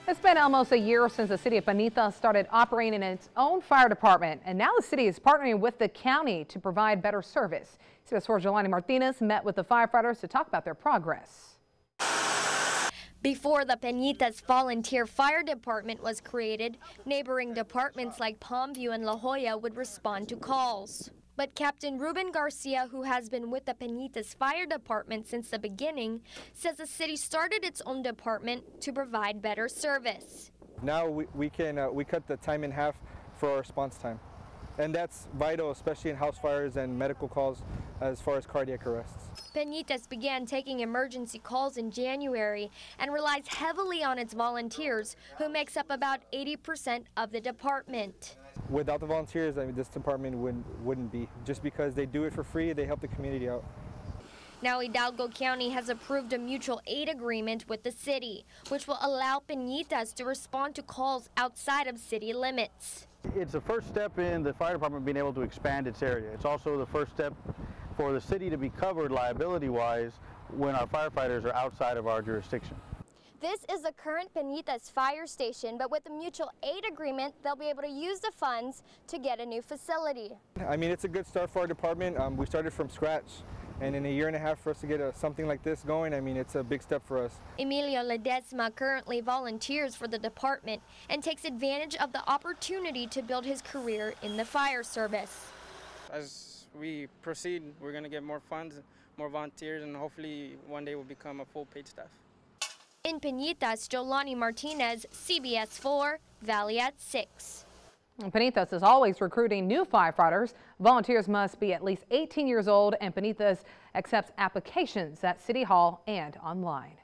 It's been almost a year since the city of Panitas started operating its own fire department, and now the city is partnering with the county to provide better service. CBS 4's Jelani Martinez met with the firefighters to talk about their progress. Before the Panitas Volunteer Fire Department was created, neighboring departments like Palmview and La Jolla would respond to calls. But Captain Ruben Garcia, who has been with the Panitas Fire Department since the beginning, says the city started its own department to provide better service. Now we cut the time in half for our response time. And that's vital, especially in house fires and medical calls as far as cardiac arrests. Panitas began taking emergency calls in January and relies heavily on its volunteers, who makes up about 80% of the department. Without the volunteers, this department wouldn't be. Just because they do it for free, they help the community out. Now Hidalgo County has approved a mutual aid agreement with the city, which will allow Panitas to respond to calls outside of city limits. It's the first step in the fire department being able to expand its area. It's also the first step for the city to be covered liability-wise when our firefighters are outside of our jurisdiction. This is the current Panitas fire station, but with the mutual aid agreement, they'll be able to use the funds to get a new facility. I mean, it's a good start for our department. We started from scratch, and in a year and a half for us to get something like this going, I mean, it's a big step for us. Emilio Ledesma currently volunteers for the department and takes advantage of the opportunity to build his career in the fire service. As we proceed, we're going to get more funds, more volunteers, and hopefully one day we'll become a full-paid staff. In Panitas, Jelani Martinez, CBS 4, Valley at 6. Panitas is always recruiting new firefighters. Volunteers must be at least 18 years old, and Panitas accepts applications at City Hall and online.